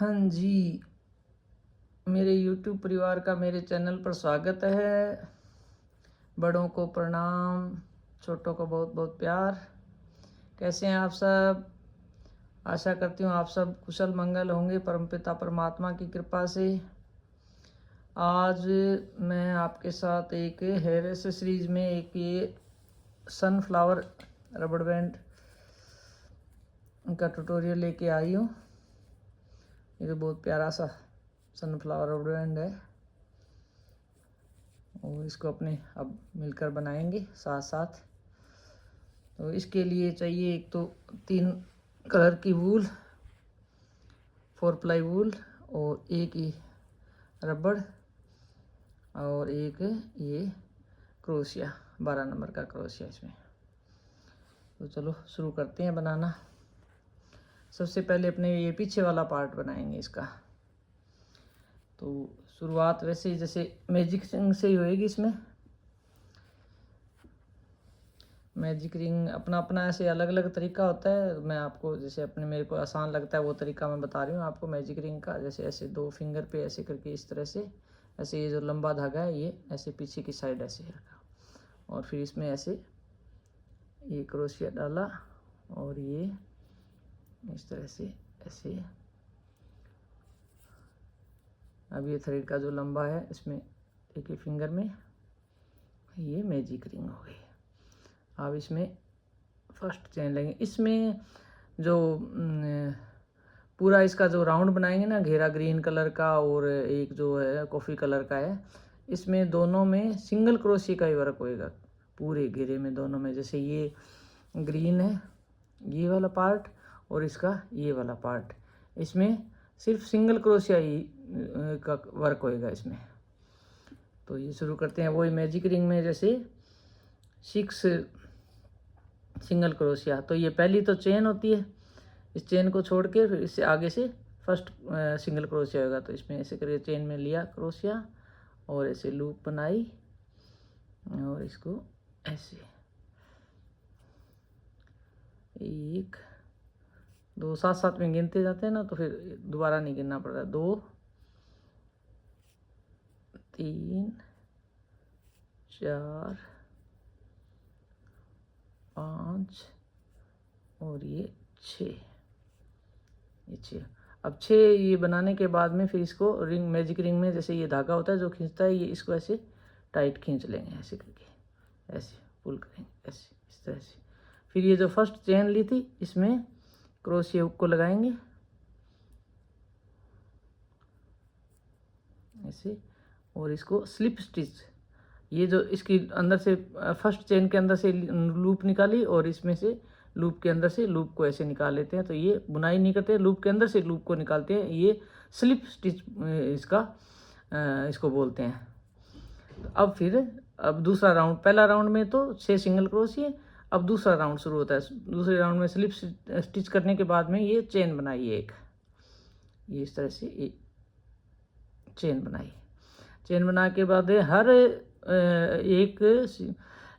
हाँ जी, मेरे YouTube परिवार का मेरे चैनल पर स्वागत है। बड़ों को प्रणाम, छोटों को बहुत बहुत प्यार। कैसे हैं आप सब? आशा करती हूँ आप सब कुशल मंगल होंगे परमपिता परमात्मा की कृपा से। आज मैं आपके साथ एक हेयर एक्सेसरीज में एक ये सनफ्लावर रबड़ बैंड का ट्यूटोरियल लेके आई हूँ। ये तो बहुत प्यारा सा सनफ्लावर रबड़ बैंड है और इसको अपने अब मिलकर बनाएंगे साथ साथ। तो इसके लिए चाहिए एक तो 3 कलर की वूल, 4 प्लाई वूल और एक ही रबड़ और एक ये क्रोशिया 12 नंबर का क्रोशिया इसमें। तो चलो शुरू करते हैं बनाना। सबसे पहले अपने ये पीछे वाला पार्ट बनाएंगे इसका। तो शुरुआत वैसे ही जैसे मैजिक रिंग से ही होएगी। इसमें मैजिक रिंग अपना अपना ऐसे अलग अलग तरीका होता है। मैं आपको जैसे अपने मेरे को आसान लगता है वो तरीका मैं बता रही हूँ आपको मैजिक रिंग का। जैसे ऐसे 2 फिंगर पे ऐसे करके इस तरह से ऐसे ये जो लंबा धागा है ये ऐसे पीछे की साइड ऐसे रखा और फिर इसमें ऐसे ये क्रोशिया डाला और ये इस तरह से ऐसे। अब ये थ्रेड का जो लंबा है इसमें एक ही फिंगर में ये मैजिक रिंग हो गई। अब इसमें फर्स्ट चेन लेंगे। इसमें जो पूरा इसका जो राउंड बनाएंगे ना, घेरा ग्रीन कलर का और एक जो है कॉफ़ी कलर का है, इसमें दोनों में सिंगल क्रोशिया का ही वर्क होएगा पूरे घेरे में दोनों में। जैसे ये ग्रीन है ये वाला पार्ट और इसका ये वाला पार्ट, इसमें सिर्फ सिंगल क्रोशिया ही का वर्क होएगा इसमें। तो ये शुरू करते हैं वही मैजिक रिंग में जैसे 6 सिंगल क्रोशिया। तो ये पहली तो चेन होती है, इस चेन को छोड़ के फिर इससे आगे से फर्स्ट सिंगल क्रोशिया होगा। तो इसमें ऐसे करके चेन में लिया क्रोशिया और ऐसे लूप बनाई और इसको ऐसे 1 2 साथ साथ में गिनते जाते हैं ना, तो फिर दोबारा नहीं गिनना पड़ता। 2 3 4 5 और ये 6, ये 6। अब 6 ये बनाने के बाद में फिर इसको रिंग मैजिक रिंग में जैसे ये धागा होता है जो खींचता है, ये इसको ऐसे टाइट खींच लेंगे ऐसे करके, ऐसे पुल करेंगे ऐसे इस तरह से। फिर ये जो फर्स्ट चेन ली थी इसमें क्रोशिया हुक को लगाएंगे ऐसे और इसको स्लिप स्टिच, ये जो इसकी अंदर से फर्स्ट चेन के अंदर से लूप निकाली और इसमें से लूप के अंदर से लूप को ऐसे निकाल लेते हैं। तो ये बुनाई नहीं करते, लूप के अंदर से लूप को निकालते हैं, ये स्लिप स्टिच इसका इसको बोलते हैं। अब फिर दूसरा राउंड, पहला राउंड में तो 6 सिंगल क्रोशिया, अब दूसरा राउंड शुरू होता है। दूसरे राउंड में स्लिप स्टिच करने के बाद में ये चेन बनाई एक, ये इस तरह से ये चेन बनाई। चेन बना के बाद हर एक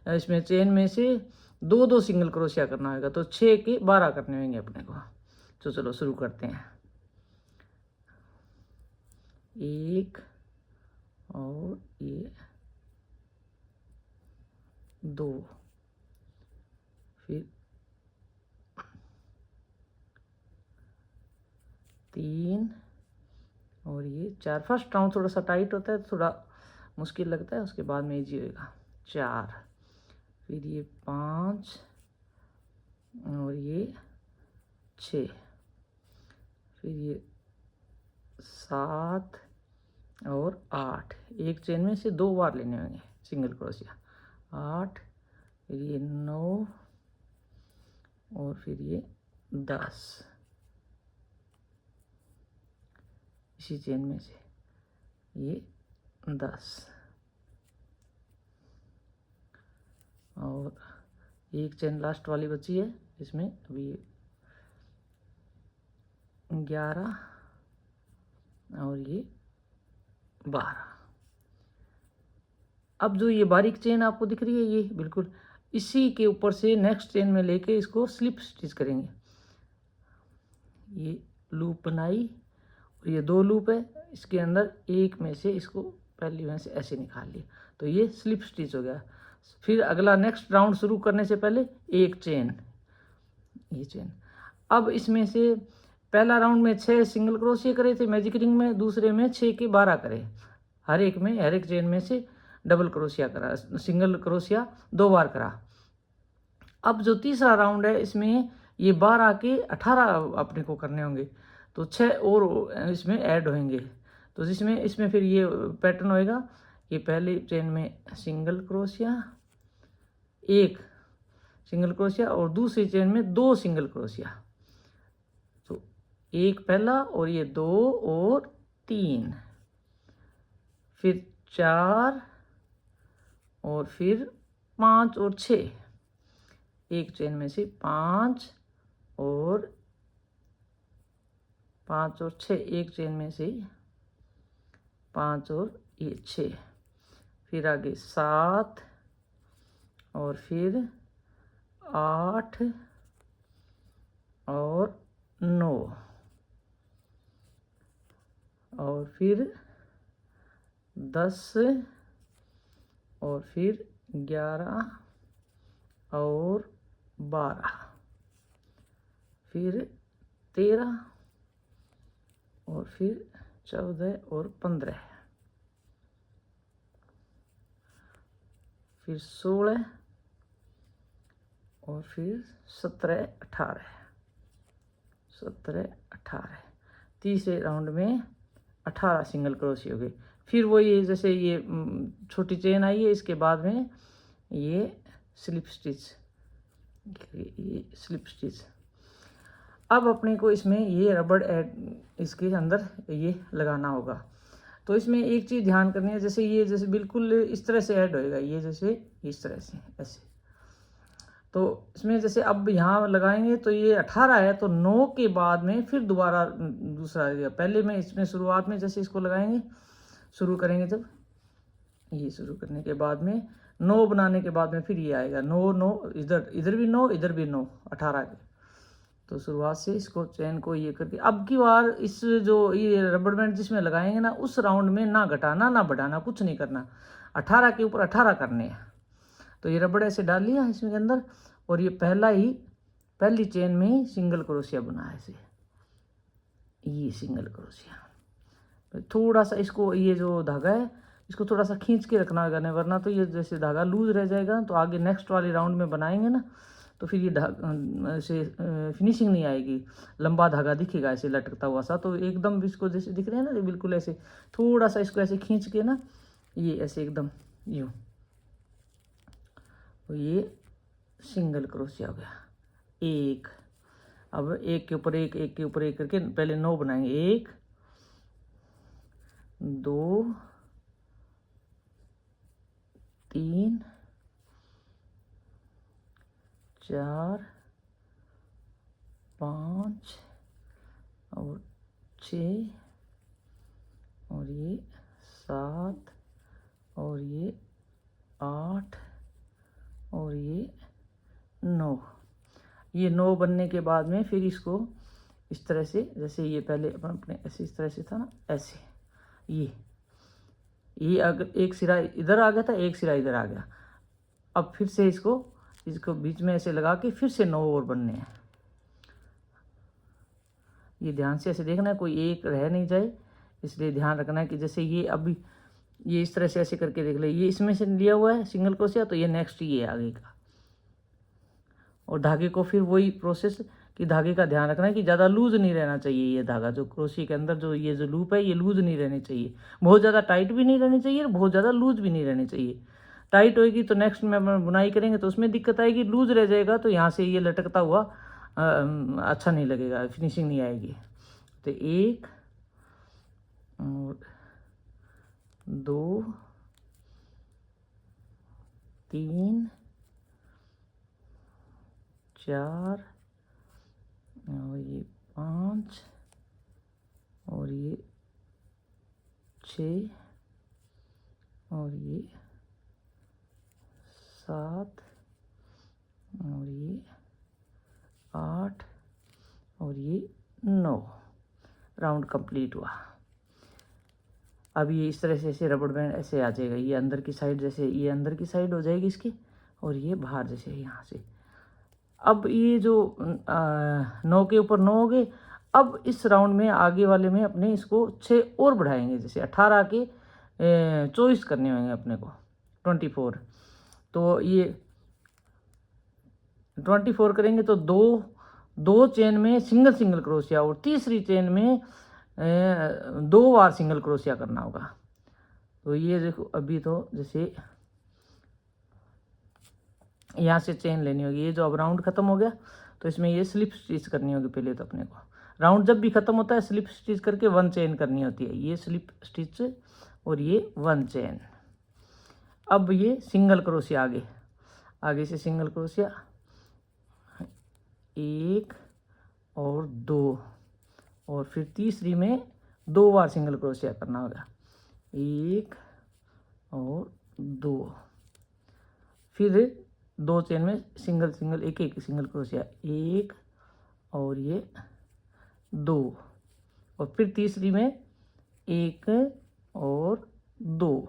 इसमें चेन में से 2 सिंगल क्रोशिया करना होगा। तो 6 के 12 करने होंगे अपने को। तो चलो शुरू करते हैं। 1 और ये 2 फिर 3 और ये 4। फर्स्ट राउंड थोड़ा सा टाइट होता है, थोड़ा मुश्किल लगता है, उसके बाद में इजी होएगा। 4 फिर ये 5 और ये 6 फिर ये 7 और 8। एक चेन में से 2 बार लेने होंगे सिंगल क्रोशिया। 8 फिर ये 9 और फिर ये 10 इसी चेन में से ये 10 और एक चेन लास्ट वाली बची है इसमें अभी 11 और ये 12। अब जो ये बारीक चेन आपको दिख रही है ये बिल्कुल इसी के ऊपर से नेक्स्ट चेन में लेके इसको स्लिप स्टिच करेंगे। ये लूप बनाई ये 2 लूप है, इसके अंदर एक में से इसको पहली में से ऐसे निकाल लिया, तो ये स्लिप स्टिच हो गया। फिर अगला नेक्स्ट राउंड शुरू करने से पहले एक चेन, ये चेन। अब इसमें से पहला राउंड में 6 सिंगल क्रोशिया करे थे मैजिक रिंग में, दूसरे में 6 के 12 करे, हर एक चेन में से डबल क्रोशिया करा, सिंगल क्रोशिया 2 बार करा। अब जो तीसरा राउंड है इसमें ये 12 के 18 अपने को करने होंगे, तो 6 और इसमें ऐड होंगे। तो जिसमें इसमें फिर ये पैटर्न होएगा कि पहली चेन में सिंगल क्रोशिया, एक सिंगल क्रोशिया, और दूसरी चेन में 2 सिंगल क्रोशिया। तो एक पहला और ये 2 और 3, फिर 4 और फिर 5 और 6, एक चेन में से 5 और 6, एक चेन में से 5 और ये 6, फिर आगे 7 और फिर 8 और 9 और फिर 10 और फिर 11 और 12, फिर 13 और फिर 14 और 15, फिर 16 और फिर 17 18। तीसरे राउंड में 18 सिंगल क्रोशे हो गए। फिर वो ये जैसे ये छोटी चेन आई है, इसके बाद में ये स्लिप स्टिच, ये स्लिप स्टिच। अब अपने को इसमें ये रबड़ इसके अंदर ये लगाना होगा। तो इसमें एक चीज़ ध्यान करनी है, जैसे ये जैसे बिल्कुल इस तरह से ऐड होएगा, ये जैसे इस तरह से ऐसे। तो इसमें जैसे अब यहाँ लगाएंगे तो ये 18 है, तो 9 के बाद में फिर दोबारा दूसरा, पहले में इसमें शुरुआत में जैसे इसको लगाएंगे, शुरू करेंगे जब ये शुरू करने के बाद में 9 बनाने के बाद में फिर ये आएगा 9 9, इधर भी 9, इधर भी 9, 18 के। तो शुरुआत से इसको चेन को ये करके अब की बार इस जो ये रबड़ बैंड जिसमें लगाएंगे ना, उस राउंड में ना घटाना ना बढ़ाना, कुछ नहीं करना, 18 के ऊपर 18 करने हैं। तो ये रबड़ ऐसे डाल लिया इसमें अंदर, और ये पहली चेन में ही सिंगल क्रोशिया बना है ऐसे, ये सिंगल क्रोशिया। थोड़ा सा इसको ये जो धागा है इसको थोड़ा सा खींच के रखना होगा, नहीं वरना तो ये जैसे धागा लूज रह जाएगा, तो आगे नेक्स्ट वाले राउंड में बनाएंगे ना तो फिर ये ऐसे फिनिशिंग नहीं आएगी, लंबा धागा दिखेगा ऐसे लटकता हुआ सा। तो एकदम इसको जैसे दिख रहे हैं ना, बिल्कुल ऐसे थोड़ा सा इसको ऐसे खींच के ना, ये ऐसे एकदम यूँ, तो ये सिंगल क्रोशिया हो गया एक। अब एक के ऊपर एक, एक के ऊपर एक करके पहले 9 बनाएंगे, 1 2 3 4 5 और 6 और ये 7 और ये 8 और ये 9। ये 9 बनने के बाद में फिर इसको इस तरह से, जैसे ये पहले अपने ऐसे इस तरह से था ना, ऐसे ये अगर एक सिरा इधर आ गया था, एक सिरा इधर आ गया। अब फिर से इसको बीच में ऐसे लगा के फिर से 9 और बनने हैं। ये ध्यान से ऐसे देखना है, कोई एक रह नहीं जाए, इसलिए ध्यान रखना है कि जैसे ये अभी ये इस तरह से ऐसे करके देख ले, ये इसमें से लिया हुआ है सिंगल क्रोशिया, तो ये नेक्स्ट ये आगे का। और धागे को फिर वही प्रोसेस कि धागे का ध्यान रखना है कि ज़्यादा लूज नहीं रहना चाहिए, ये धागा जो क्रोशिया के अंदर जो ये जो लूप है ये लूज नहीं रहनी चाहिए, बहुत ज़्यादा टाइट भी नहीं रहनी चाहिए और बहुत ज़्यादा लूज भी नहीं रहनी चाहिए। टाइट होएगी तो नेक्स्ट में बुनाई करेंगे तो उसमें दिक्कत आएगी, लूज रह जाएगा तो यहाँ से ये लटकता हुआ अच्छा नहीं लगेगा, फिनिशिंग नहीं आएगी। तो 1 और 2 3 4 और ये 5 और ये 6 और ये 7 और ये 8 और ये 9। राउंड कंप्लीट हुआ। अब ये इस तरह से ऐसे रबड़ बैंड ऐसे आ जाएगा, ये अंदर की साइड, जैसे ये अंदर की साइड हो जाएगी इसकी, और ये बाहर जैसे यहाँ से। अब ये जो 9 के ऊपर 9 हो गए। अब इस राउंड में आगे वाले में अपने इसको 6 और बढ़ाएंगे, जैसे 18 के 24 करने होंगे अपने को, 24। तो ये 24 करेंगे तो दो चेन में सिंगल सिंगल क्रोशिया, और तीसरी चेन में 2 बार सिंगल क्रोशिया करना होगा। तो ये देखो, अभी तो जैसे यहाँ से चेन लेनी होगी। ये जो अब राउंड खत्म हो गया तो इसमें ये स्लिप स्टिच करनी होगी पहले तो अपने को। राउंड जब भी खत्म होता है स्लिप स्टिच करके 1 चेन करनी होती है। ये स्लिप स्टिच और ये 1 चेन। अब ये सिंगल क्रोशिया, आगे से सिंगल क्रोशिया 1 और 2, और फिर तीसरी में 2 बार सिंगल क्रोशिया करना होगा, 1 और 2। फिर 2 चेन में सिंगल सिंगल एक सिंगल क्रोशिया, 1 और ये 2, और फिर तीसरी में 1 और 2,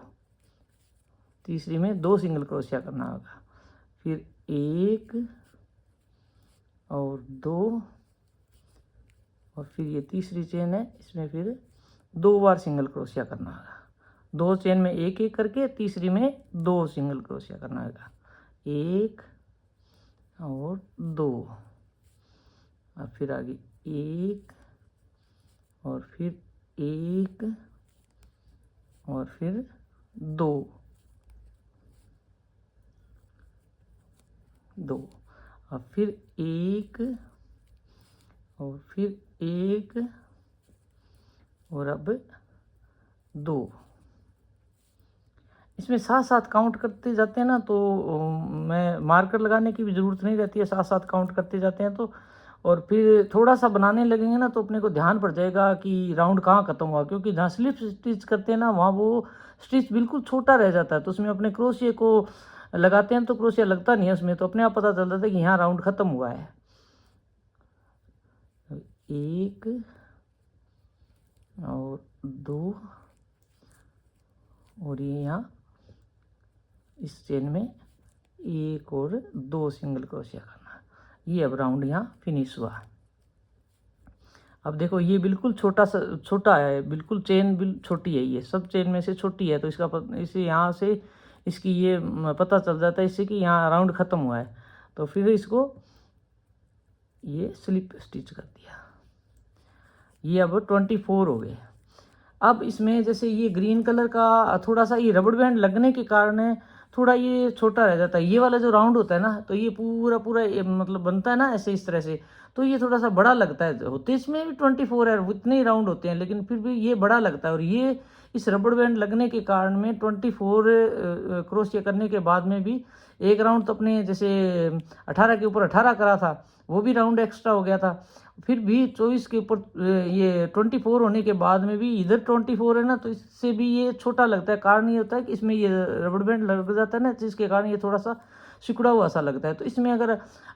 तीसरी में 2 सिंगल क्रोशिया करना होगा, फिर 1 और 2, और फिर ये तीसरी चेन है, इसमें फिर 2 बार सिंगल क्रोशिया करना होगा। 2 चेन में एक करके तीसरी में 2 सिंगल क्रोशिया करना होगा, 1 और 2, और फिर आगे 1 और फिर 1 और फिर 2, और फिर 1 और फिर 1 और अब 2। इसमें साथ साथ काउंट करते जाते हैं ना, तो मैं मार्कर लगाने की भी ज़रूरत नहीं रहती है, साथ साथ काउंट करते जाते हैं तो। और फिर थोड़ा सा बनाने लगेंगे ना तो अपने को ध्यान पड़ जाएगा कि राउंड कहाँ ख़त्म हुआ, क्योंकि जहाँ स्लिप स्टिच करते हैं ना वहाँ वो स्टिच बिल्कुल छोटा रह जाता है, तो उसमें अपने क्रोशिया को लगाते हैं तो क्रोशिया लगता नहीं है उसमें, तो अपने आप पता चल जाता है कि यहाँ राउंड ख़त्म हुआ है। 1 और 2, और ये यहाँ इस चेन में 1 और 2 सिंगल क्रोशिया करना। ये अब राउंड यहाँ फिनिश हुआ। अब देखो ये बिल्कुल छोटा है, बिल्कुल चेन छोटी है, ये सब चेन में से छोटी है, तो इसे यहाँ से इसकी ये पता चल जाता है इससे कि यहाँ राउंड ख़त्म हुआ है। तो फिर इसको ये स्लिप स्टिच कर दिया। ये अब 24 हो गए। अब इसमें जैसे ये ग्रीन कलर का थोड़ा सा ये रबड़ बैंड लगने के कारण थोड़ा ये छोटा रह जाता है। ये वाला जो राउंड होता है ना, तो ये पूरा मतलब बनता है ना ऐसे इस तरह से, तो ये थोड़ा सा बड़ा लगता है। होते इसमें भी 24 है, इतने ही राउंड होते हैं, लेकिन फिर भी ये बड़ा लगता है। और ये इस रबड़ बैंड लगने के कारण में 24 क्रोशिया करने के बाद में भी एक राउंड तो अपने जैसे 18 के ऊपर 18 करा था, वो भी राउंड एक्स्ट्रा हो गया था। फिर भी 24 के ऊपर ये 24 होने के बाद में भी इधर 24 है ना, तो इससे भी ये छोटा लगता है। कारण ये होता है कि इसमें ये रबड़ बैंड लग जाता है ना, जिसके कारण ये थोड़ा सा सिकुड़ा हुआ सा लगता है। तो इसमें अगर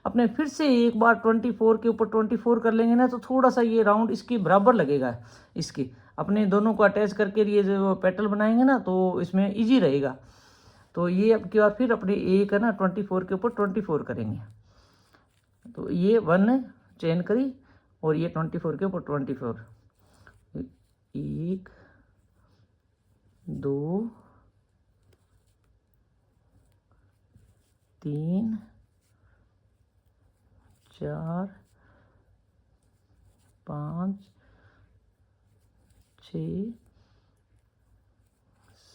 अपने फिर से एक बार 24 के ऊपर 24 कर लेंगे ना, तो थोड़ा सा ये राउंड इसके बराबर लगेगा। इसके अपने दोनों को अटैच करके ये जो पेटल बनाएंगे ना, तो इसमें ईजी रहेगा। तो ये अब की बार फिर अपने एक है ना 24 के ऊपर 24 करेंगे। तो ये 1 चेन करी, और ये 24 के ऊपर 24, 1 2 3 4 5 6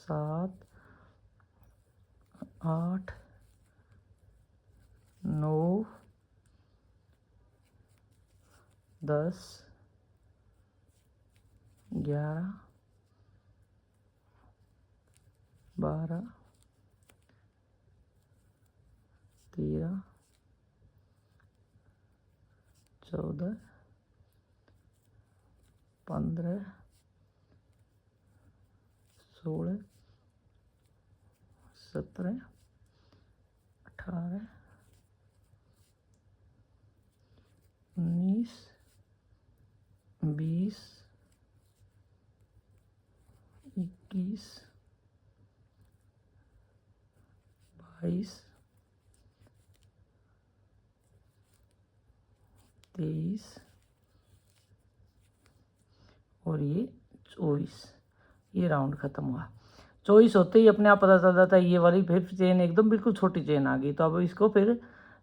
7 8 9 10 11 12 13 14 15 16 17 18 19 20 21, 22, 23 और ये 24। ये राउंड खत्म हुआ। 24 होते ही अपने आप पता चल जाता है ये वाली फिर चेन एकदम बिल्कुल छोटी चेन आ गई। तो अब इसको फिर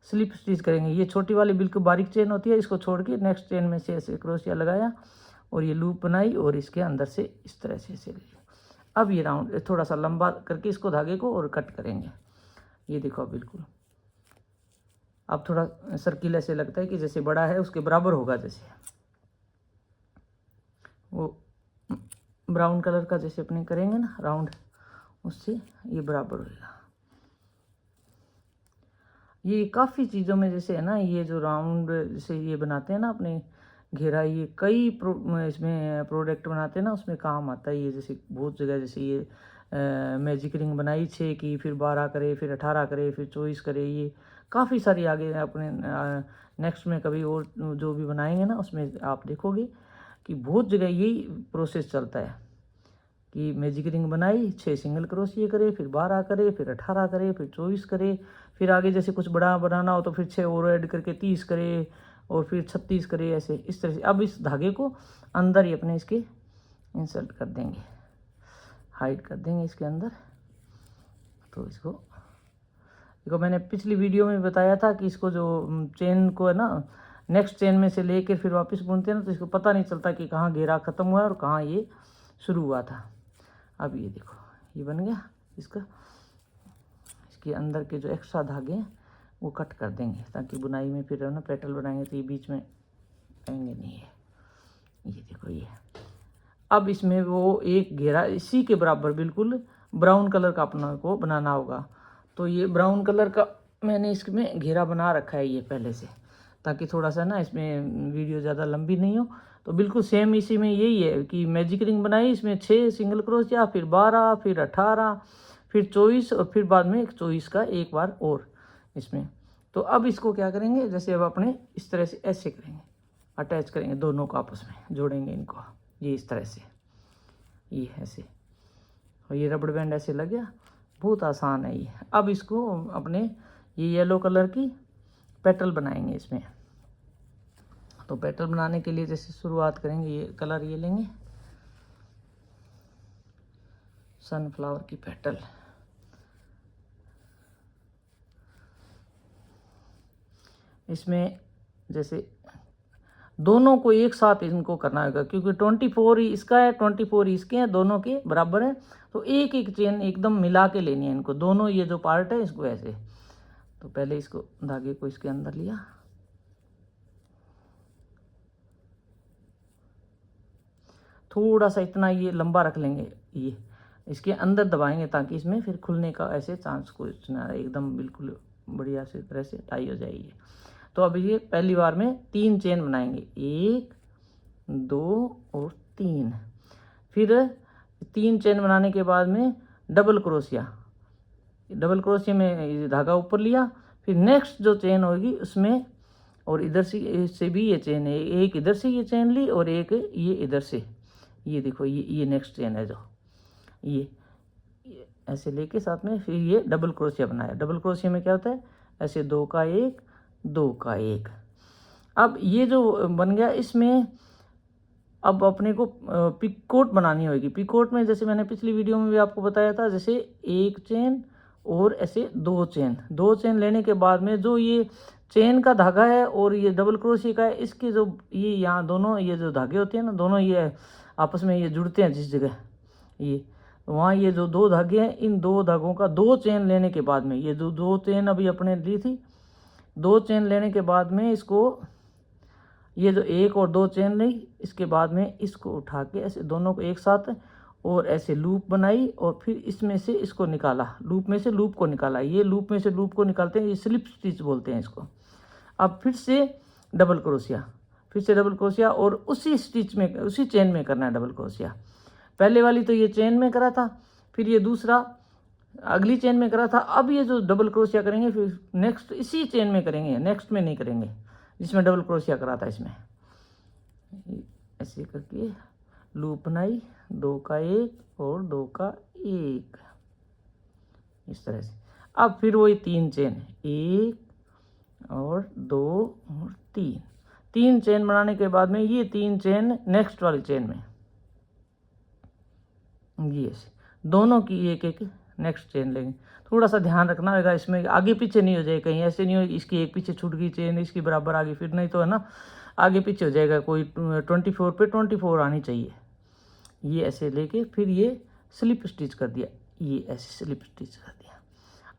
स्लिप स्टिच करेंगे। ये छोटी वाली बिल्कुल बारीक चेन होती है, इसको छोड़ के नेक्स्ट चेन में से ऐसे क्रोशिया लगाया और ये लूप बनाई और इसके अंदर से इस तरह से ऐसे गई। अब ये राउंड थोड़ा सा लंबा करके इसको धागे को और कट करेंगे। ये देखो बिल्कुल अब थोड़ा सर्किल ऐसे लगता है कि जैसे बड़ा है उसके बराबर होगा, जैसे वो ब्राउन कलर का जैसे अपने करेंगे ना राउंड, उससे ये बराबर होगा। ये काफ़ी चीज़ों में जैसे है ना, ये जो राउंड जैसे ये बनाते हैं ना अपने घेरा, ये कई इसमें प्रोडक्ट बनाते हैं ना, उसमें काम आता है ये। जैसे बहुत जगह जैसे ये मैजिक रिंग बनाई 6 की, फिर 12 करे, फिर 18 करे, फिर 24 करे, ये काफ़ी सारी आगे अपने नेक्स्ट में कभी और जो भी बनाएंगे ना उसमें आप देखोगे कि बहुत जगह यही प्रोसेस चलता है कि मैजिक रिंग बनाई, 6 सिंगल क्रोशिया करे, फिर 12 करे, फिर 18 करे, फिर 24 करे, फिर आगे जैसे कुछ बड़ा बनाना हो तो फिर 6 और ऐड करके 30 करे और फिर 36 करे, ऐसे इस तरह से। अब इस धागे को अंदर ही अपने इसके इंसर्ट कर देंगे, हाइड कर देंगे इसके अंदर। तो इसको देखो मैंने पिछली वीडियो में बताया था कि इसको जो चेन को है ना नेक्स्ट चेन में से लेकर फिर वापस बुनते हैं ना, तो इसको पता नहीं चलता कि कहाँ घेरा ख़त्म हुआ है और कहाँ ये शुरू हुआ था। अब ये देखो ये बन गया इसका। इसके अंदर के जो एक्स्ट्रा धागे हैं वो कट कर देंगे ताकि बुनाई में फिर ना पेटल बनाएंगे तो ये बीच में आएंगे नहीं है। ये देखो ये अब इसमें वो एक घेरा इसी के बराबर बिल्कुल ब्राउन कलर का अपना को बनाना होगा। तो ये ब्राउन कलर का मैंने इसमें घेरा बना रखा है ये पहले से, ताकि थोड़ा सा ना इसमें वीडियो ज़्यादा लंबी नहीं हो। तो बिल्कुल सेम इसी में यही है कि मैजिक रिंग बनाई, इसमें 6 सिंगल क्रोशिया, फिर 12, फिर 18, फिर 24 और फिर बाद में 24 का एक बार और इसमें। तो अब इसको क्या करेंगे, जैसे अब अपने इस तरह से ऐसे करेंगे, अटैच करेंगे दोनों को आपस में, जोड़ेंगे इनको ये इस तरह से, ये ऐसे, और ये रबड़ बैंड ऐसे लग गया। बहुत आसान है ये। अब इसको अपने ये येलो कलर की पेटल बनाएंगे इसमें। तो पेटल बनाने के लिए जैसे शुरुआत करेंगे, ये कलर ये लेंगे सनफ्लावर की पेटल। इसमें जैसे दोनों को एक साथ इनको करना होगा क्योंकि 24 ही इसका है, 24 ही इसके हैं, दोनों के बराबर है। तो एक एक चेन एकदम मिला के लेनी है इनको, दोनों ये जो पार्ट है इसको ऐसे। तो पहले इसको धागे को इसके अंदर लिया, थोड़ा सा इतना ये लंबा रख लेंगे, ये इसके अंदर दबाएंगे ताकि इसमें फिर खुलने का ऐसे चांस कुछ ना, एकदम बिल्कुल बढ़िया से तरह से टाई हो जाएगी। तो अब ये पहली बार में 3 चेन बनाएंगे, 1 2 और 3। फिर 3 चेन बनाने के बाद में डबल क्रोशिया, डबल क्रोशिया में धागा ऊपर लिया, फिर नेक्स्ट जो चेन होगी उसमें, और इधर से भी ये चेन है, एक इधर से ये चेन ली और एक ये इधर से, ये देखो ये नेक्स्ट चेन है जो ये ऐसे लेके साथ में फिर ये डबल क्रोशिया बनाया। डबल क्रोशिया में क्या होता है, ऐसे 2 का 1 2 का 1। अब ये जो बन गया, इसमें अब अपने को पिकोट बनानी होगी। पिकोट में जैसे मैंने पिछली वीडियो में भी आपको बताया था, जैसे 1 चेन और ऐसे 2 चेन, 2 चेन लेने के बाद में जो ये चेन का धागा है और ये डबल क्रोशिया का है, इसके जो ये यहाँ दोनों ये जो धागे होते हैं ना, दोनों ये आपस में ये जुड़ते हैं जिस जगह, ये वहाँ ये जो 2 धागे हैं, इन 2 धागों का 2 चेन लेने के बाद में, ये जो 2 चेन अभी अपने ली थी, 2 चेन लेने के बाद में इसको ये जो 1 और 2 चेन ली, इसके बाद में इसको उठा के ऐसे दोनों को एक साथ और ऐसे लूप बनाई और फिर इसमें से इसको निकाला, लूप में से लूप को निकाला। ये लूप में से लूप को निकालते हैं, ये स्लिप स्टिच बोलते हैं इसको। अब फिर से डबल क्रोशिया, फिर से डबल क्रोशिया और उसी स्टिच में, उसी चेन में करना है डबल क्रोशिया। पहले वाली तो ये चेन में करा था, फिर ये दूसरा अगली चेन में करा था। अब ये जो डबल क्रोशिया करेंगे फिर नेक्स्ट इसी चेन में करेंगे, नेक्स्ट में नहीं करेंगे जिसमें डबल क्रोशिया करा था। इसमें ऐसे करके लूप बनाई, 2 का 1 और 2 का 1, इस तरह से। अब फिर वही 3 चेन, 1 और 2 और 3 चेन बनाने के बाद में ये 3 चेन नेक्स्ट वाली चेन में, ये दोनों की एक एक नेक्स्ट चेन लेंगे। थोड़ा सा ध्यान रखना होगा इसमें, आगे पीछे नहीं हो जाए कहीं, ऐसे नहीं हो इसकी एक पीछे छूट गई चेन इसकी बराबर आ गई, फिर नहीं तो है ना आगे पीछे हो जाएगा, कोई 24 पे 24 आनी चाहिए। ये ऐसे लेके फिर ये स्लिप स्टिच कर दिया, ये ऐसे स्लिप स्टिच कर दिया।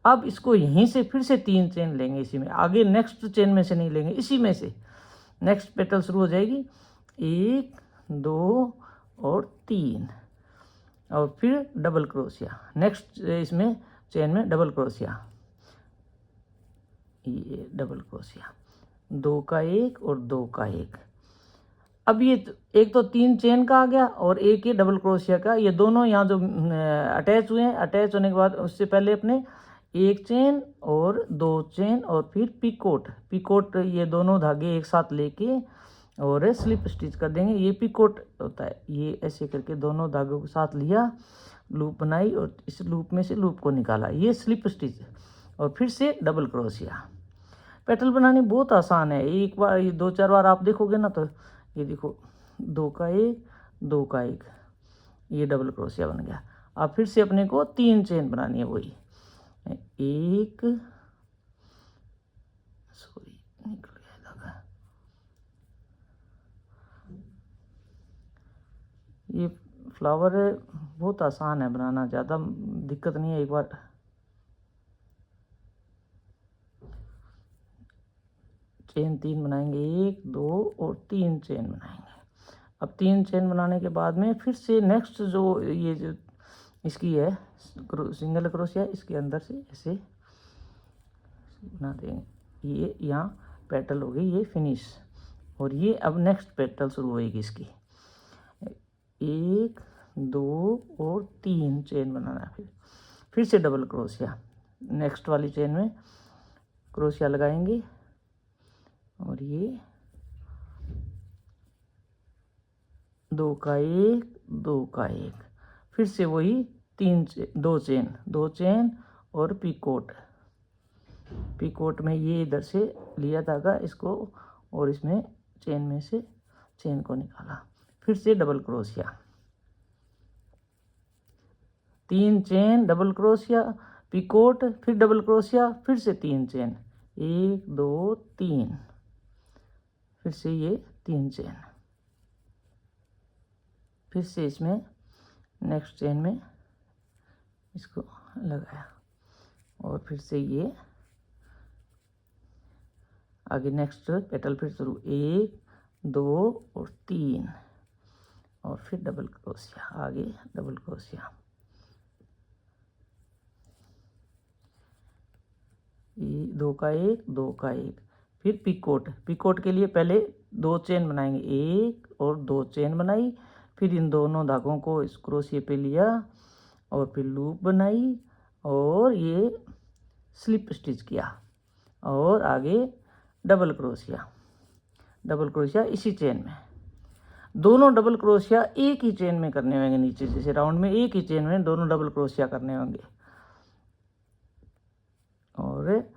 अब इसको यहीं से फिर से 3 चेन लेंगे इसी में, आगे नेक्स्ट चेन में से नहीं लेंगे, इसी में से नेक्स्ट पेटल शुरू हो जाएगी, 1 2 और 3, और फिर डबल क्रोशिया नेक्स्ट इसमें चेन में, डबल क्रोशिया, ये डबल क्रोशिया, 2 का 1 और 2 का 1। अब ये एक तो 3 चेन का आ गया और एक ये डबल क्रोशिया का, ये दोनों यहाँ जो अटैच हुए हैं, अटैच होने के बाद उससे पहले अपने 1 चेन और 2 चेन और फिर पिकोट, ये दोनों धागे एक साथ लेके और स्लिप स्टिच कर देंगे। ये पिकोट होता है, ये ऐसे करके दोनों धागों को साथ लिया, लूप बनाई और इस लूप में से लूप को निकाला, ये स्लिप स्टिच, और फिर से डबल क्रोशिया। पेटल बनानी बहुत आसान है, एक बार ये 2-4 बार आप देखोगे ना तो ये देखो 2 का 1 2 का 1, ये डबल क्रोशिया बन गया। अब फिर से अपने को 3 चेन बनानी है, वही 1 निकल गया धागा, ये फ्लावर बहुत आसान है बनाना, ज़्यादा दिक्कत नहीं है। एक बार चेन 3 बनाएंगे, 1 2 और 3 चेन बनाएंगे। अब 3 चेन बनाने के बाद में फिर से नेक्स्ट जो ये जो इसकी है सिंगल क्रोशिया, इसके अंदर से ऐसे बना देंगे, ये यहाँ पेटल हो गई, ये फिनिश, और ये अब नेक्स्ट पेटल शुरू होगी इसकी, 1 2 और 3 चेन बनाना है। फिर से डबल क्रोशिया, नेक्स्ट वाली चेन में क्रोशिया लगाएंगे और ये 2 का 1 2 का 1, फिर से वही 2 चेन और पिकोट में ये इधर से लिया धागा इसको और इसमें चेन में से चेन को निकाला, फिर से double crochet, 3 chain double crochet picot, फिर डबल क्रोशिया, फिर से 3 चेन, 1 2 3, फिर से ये 3 चेन, फिर से इसमें नेक्स्ट चेन में इसको लगाया और फिर से ये आगे नेक्स्ट पेटल फिर शुरू, 1 2 और 3 और फिर डबल क्रोशिया, आगे डबल क्रोशिया, ये 2 का 1 2 का 1, फिर पिकोट के लिए पहले 2 चेन बनाएंगे, 1 और 2 चेन बनाई, फिर इन दोनों धागों को इस क्रोशिया पे लिया और फिर लूप बनाई और ये स्लिप स्टिच किया और आगे डबल क्रोशिया इसी चेन में, दोनों डबल क्रोशिया एक ही चेन में करने होंगे, नीचे जैसे राउंड में एक ही चेन में दोनों डबल क्रोशिया करने होंगे, और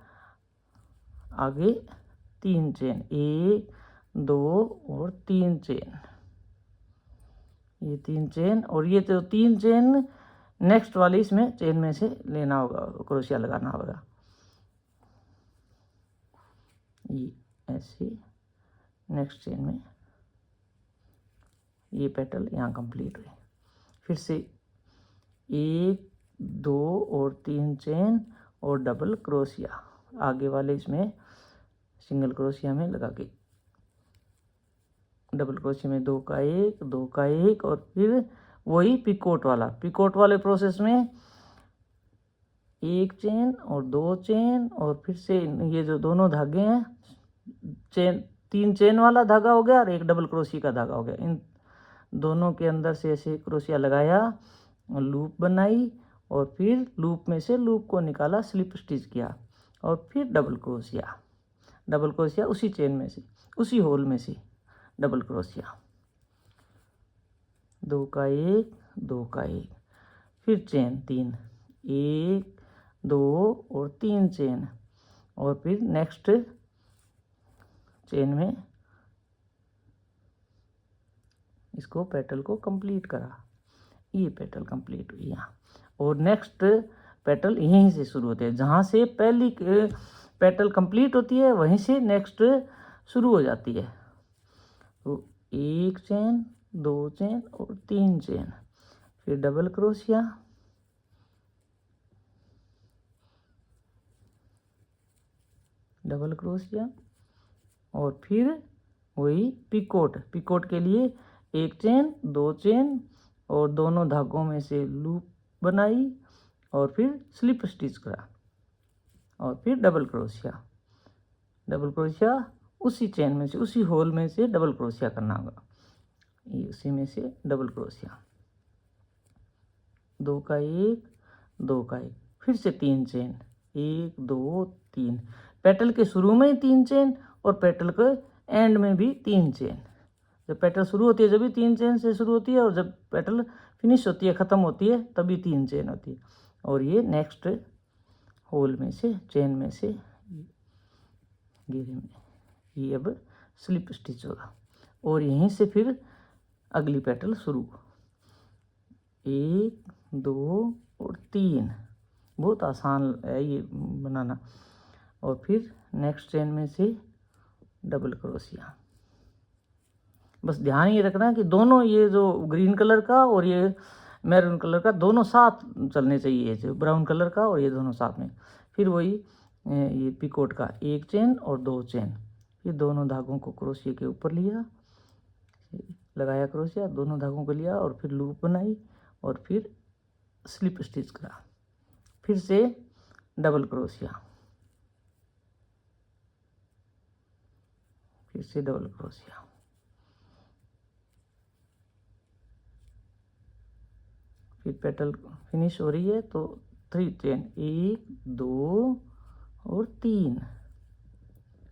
आगे 3 चेन, 1 2 और 3 चेन, ये 3 चेन, और ये तो 3 चेन नेक्स्ट वाली इसमें चेन में से लेना होगा, क्रोशिया लगाना होगा, ये ऐसे नेक्स्ट चेन में ये पेटल यहाँ कंप्लीट हुई, फिर से 1 2 और 3 चेन और डबल क्रोशिया, आगे वाले इसमें सिंगल क्रोशिया में लगा के डबल क्रोशिया में 2 का 1 2 का 1 और फिर वही पिकोट वाले प्रोसेस में 1 चेन और 2 चेन और फिर से ये जो दोनों धागे हैं, चेन 3 चेन वाला धागा हो गया और एक डबल क्रोशिया का धागा हो गया, इन दोनों के अंदर से ऐसे क्रोशिया लगाया और लूप बनाई और फिर लूप में से लूप को निकाला, स्लिप स्टिच किया और फिर डबल क्रोशिया उसी चेन में से, उसी होल में से डबल क्रोशिया, 2 का 1, 2 का 1, फिर चेन 3, 1 2 और 3 चेन, और फिर नेक्स्ट चेन में इसको पेटल को कंप्लीट करा। ये पेटल कंप्लीट हुई यहाँ, और नेक्स्ट पेटल यहीं से शुरू होते हैं, जहाँ से पहली पेटल कंप्लीट होती है वहीं से नेक्स्ट शुरू हो जाती है। तो 1 चेन, 2 चेन और 3 चेन, फिर डबल क्रोशिया, डबल क्रोशिया, और फिर वही पिकोट। पिकोट के लिए 1 चेन, 2 चेन और दोनों धागों में से लूप बनाई, और फिर स्लिप स्टिच करा, और फिर डबल क्रोशिया। डबल क्रोशिया उसी चेन में से, उसी होल में से डबल क्रोशिया करना होगा। ये उसी में से डबल क्रोशिया, 2 का 1, 2 का 1, फिर से 3 चेन, 1 2 3, पेटल के शुरू में ही 3 चेन और पेटल के एंड में भी 3 चेन। जब पेटल शुरू होती है जब भी 3 चेन से शुरू होती है, और जब पेटल फिनिश होती है, ख़त्म होती है, तभी 3 चेन होती है। और ये नेक्स्ट होल में से, चेन में से, घेरे में ये अब स्लिप स्टिच होगा, और यहीं से फिर अगली पेटल शुरू, 1 2 और 3। बहुत आसान है ये बनाना। और फिर नेक्स्ट चेन में से डबल क्रोशिया। बस ध्यान ये रखना कि दोनों, ये जो ग्रीन कलर का और ये मैरून कलर का, दोनों साथ चलने चाहिए, जो ब्राउन कलर का और ये दोनों साथ में। फिर वही ये पिकोट का 1 चेन और 2 चेन, फिर दोनों धागों को क्रोशिया के ऊपर लिया, लगाया क्रोशिया, दोनों धागों को लिया और फिर लूप बनाई, और फिर स्लिप स्टिच करा, फिर से डबल क्रोशिया, फिर से डबल क्रोशिया, फिर पेटल फिनिश हो रही है तो 3 चेन, 1 2 और 3,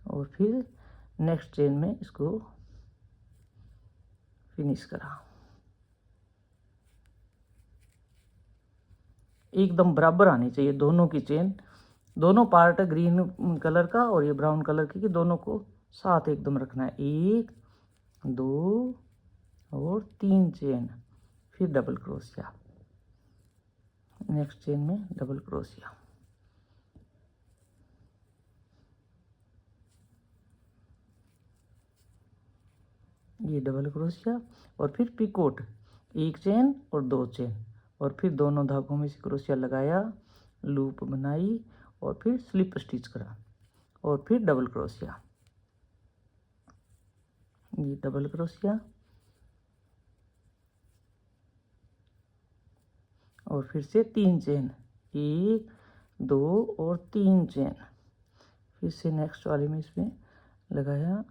और फिर नेक्स्ट चेन में इसको फिनिश करा। एकदम बराबर आनी चाहिए दोनों की चेन, दोनों पार्ट ग्रीन कलर का और ये ब्राउन कलर की, दोनों को साथ एकदम रखना है। 1 2 और 3 चेन, फिर डबल क्रोशिया, नेक्स्ट चेन में डबल क्रोशिया, ये डबल क्रोशिया, और फिर पिकोट, 1 चेन और 2 चेन, और फिर दोनों धागों में से क्रोशिया लगाया, लूप बनाई, और फिर स्लिप स्टिच करा, और फिर डबल क्रोशिया, ये डबल क्रोशिया, और फिर से 3 चेन, 1 2 और 3 चेन, फिर से नेक्स्ट वाले में इसमें लगाया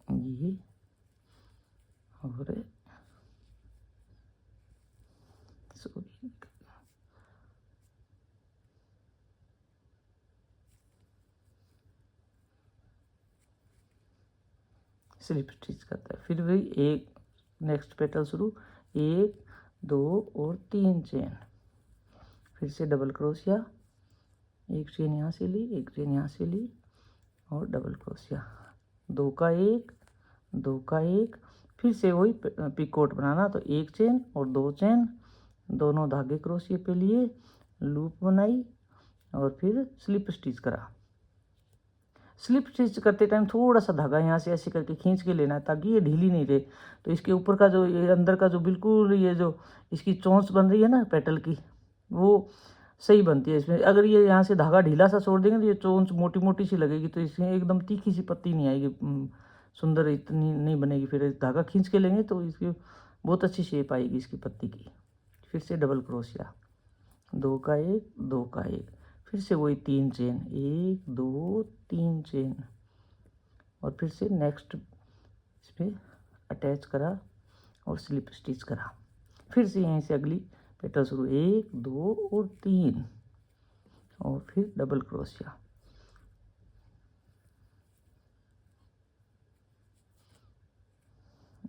ये, और सॉरी स्लिप स्टिच करता है। फिर वही एक नेक्स्ट पेटल शुरू, 1 2 और 3 चेन, फिर से डबल क्रोशिया, 1 चेन यहाँ से ली, 1 चेन यहाँ से ली, और डबल क्रोशिया, 2 का 1 2 का 1, फिर से वही पिकोट बनाना, तो 1 चेन और 2 चेन, दोनों धागे क्रोशिया पे लिए, लूप बनाई, और फिर स्लिप स्टिच करा। स्लिप स्टिच करते टाइम थोड़ा सा धागा यहाँ से ऐसे करके खींच के लेना है, ताकि ये ढीली नहीं रहे। तो इसके ऊपर का जो, ये अंदर का जो बिल्कुल ये जो इसकी चोंच बन रही है ना पेटल की, वो सही बनती है इसमें। अगर ये यहाँ से धागा ढीला सा छोड़ देंगे तो ये चोंच मोटी मोटी सी लगेगी, तो इसमें एकदम तीखी सी पत्ती नहीं आएगी, सुंदर इतनी नहीं बनेगी। फिर धागा खींच के लेंगे तो इसकी बहुत अच्छी शेप आएगी इसकी पत्ती की। फिर से डबल क्रोशिया, 2 का 1 2 का 1, फिर से वही 3 चेन, 1 2 3 चेन, और फिर से नेक्स्ट इस पर अटैच करा और स्लिप स्टिच करा। फिर से यहीं से अगली पेटल शुरू, 1 2 और 3, और फिर डबल क्रोशिया,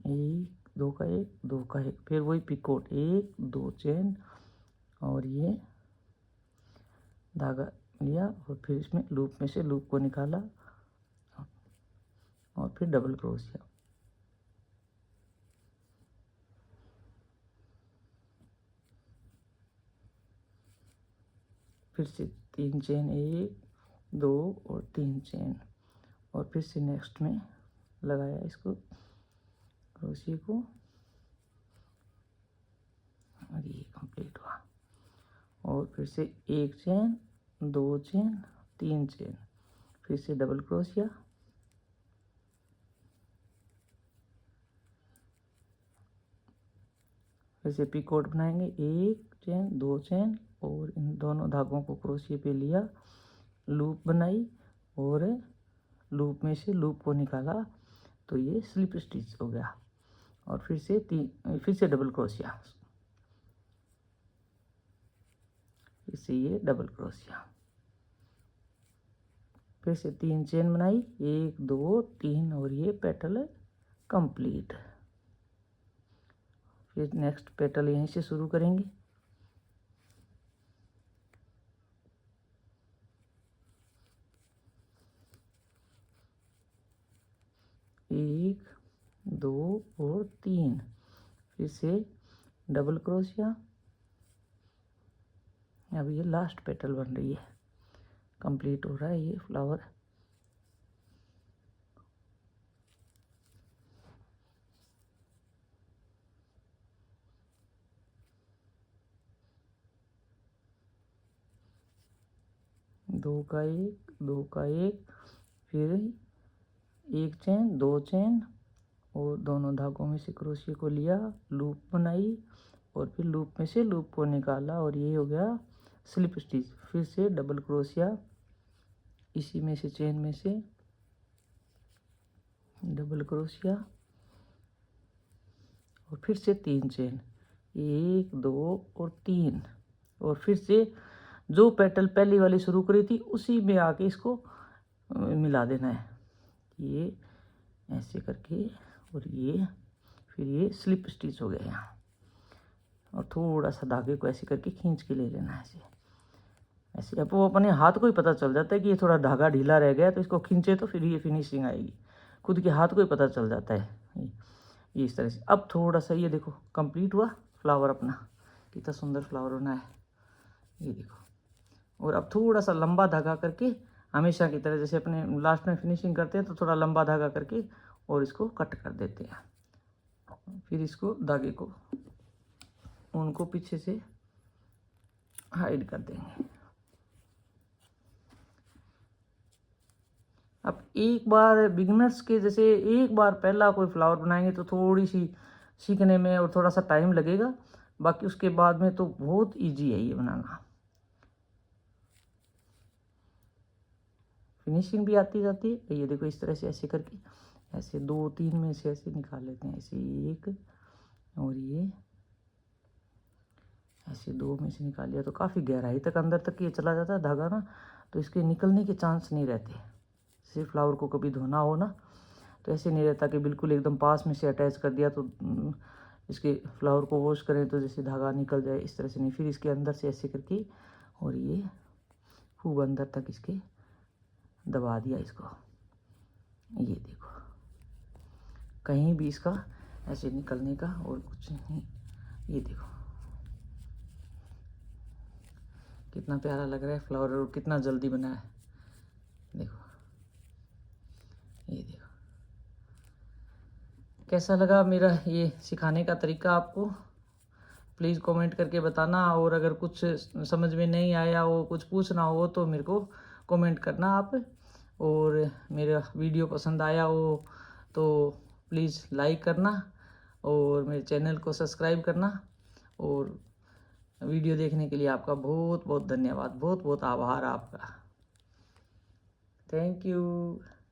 1 2 का 1 2 का 1, फिर वही पिकोट 1 2 चेन और ये धागा लिया और फिर इसमें लूप में से लूप को निकाला और फिर डबल क्रोशिया, फिर से 3 चेन 1 2 और 3 चेन और फिर से नेक्स्ट में लगाया इसको क्रोशिया को और ये कंप्लीट हुआ। और फिर से 1 चेन 2 चेन 3 चेन, फिर से डबल क्रोशिया, फिर से पिकोट बनाएंगे 1 चेन 2 चेन और इन दोनों धागों को क्रोशिया पे लिया, लूप बनाई और लूप में से लूप को निकाला तो ये स्लिप स्टिच हो गया। और फिर से डबल क्रोशिया, फिर से ये डबल क्रोशिया, फिर से 3 चेन बनाई 1 2 3 और ये पेटल कंप्लीट। फिर नेक्स्ट पेटल यहीं से शुरू करेंगे। एक 2 और 3, फिर से डबल क्रोशिया। अब ये लास्ट पेटल बन रही है, कंप्लीट हो रहा है ये फ्लावर। दो का एक, फिर 1 चेन 2 चेन और दोनों धागों में से क्रोशिया को लिया, लूप बनाई और फिर लूप में से लूप को निकाला और ये हो गया स्लिप स्टिच। फिर से डबल क्रोशिया, इसी में से चेन में से डबल क्रोशिया और फिर से 3 चेन 1 2 और 3 और फिर से जो पेटल पहली वाली शुरू करी थी उसी में आके इसको मिला देना है, ये ऐसे करके और ये फिर ये स्लिप स्टिच हो गया यहाँ। और थोड़ा सा धागे को ऐसे करके खींच के ले लेना है ऐसे। अब वो अपने हाथ को ही पता चल जाता है कि ये थोड़ा धागा ढीला रह गया, तो इसको खींचे तो फिर ये फिनिशिंग आएगी, खुद के हाथ को ही पता चल जाता है ये इस तरह से। अब थोड़ा सा ये देखो कंप्लीट हुआ फ्लावर अपना, कितना सुंदर फ्लावर होना है ये देखो। और अब थोड़ा सा लंबा धागा करके हमेशा की तरह जैसे अपने लास्ट में फिनिशिंग करते हैं तो थोड़ा लंबा धागा करके और इसको कट कर देते हैं। फिर इसको धागे को उनको पीछे से हाइड कर देंगे। अब एक बार बिगनर्स के जैसे एक बार पहला कोई फ्लावर बनाएंगे तो थोड़ी सी सीखने में और थोड़ा सा टाइम लगेगा, बाकी उसके बाद में तो बहुत इजी है ये बनाना, फिनिशिंग भी आती जाती है। ये देखो इस तरह से ऐसे करके ऐसे 2 3 में से ऐसे निकाल लेते हैं, ऐसे एक और ये ऐसे 2 में से निकाल लिया तो काफ़ी गहराई तक अंदर तक ये चला जाता है धागा ना, तो इसके निकलने के चांस नहीं रहते। सिर्फ फ्लावर को कभी धोना हो ना तो ऐसे नहीं रहता कि बिल्कुल एकदम पास में से अटैच कर दिया तो इसके फ्लावर को वॉश करें तो जैसे धागा निकल जाए, इस तरह से नहीं। फिर इसके अंदर से ऐसे करके और ये खूब अंदर तक इसके दबा दिया इसको, ये देखो कहीं भी इसका ऐसे निकलने का और कुछ नहीं। ये देखो कितना प्यारा लग रहा है फ्लावर और कितना जल्दी बना है, देखो ये देखो। कैसा लगा मेरा ये सिखाने का तरीका आपको, प्लीज़ कमेंट करके बताना। और अगर कुछ समझ में नहीं आया हो, कुछ पूछना हो तो मेरे को कमेंट करना आप। और मेरा वीडियो पसंद आया हो तो प्लीज़ लाइक करना और मेरे चैनल को सब्सक्राइब करना। और वीडियो देखने के लिए आपका बहुत बहुत धन्यवाद, बहुत बहुत आभार आपका। Thank you.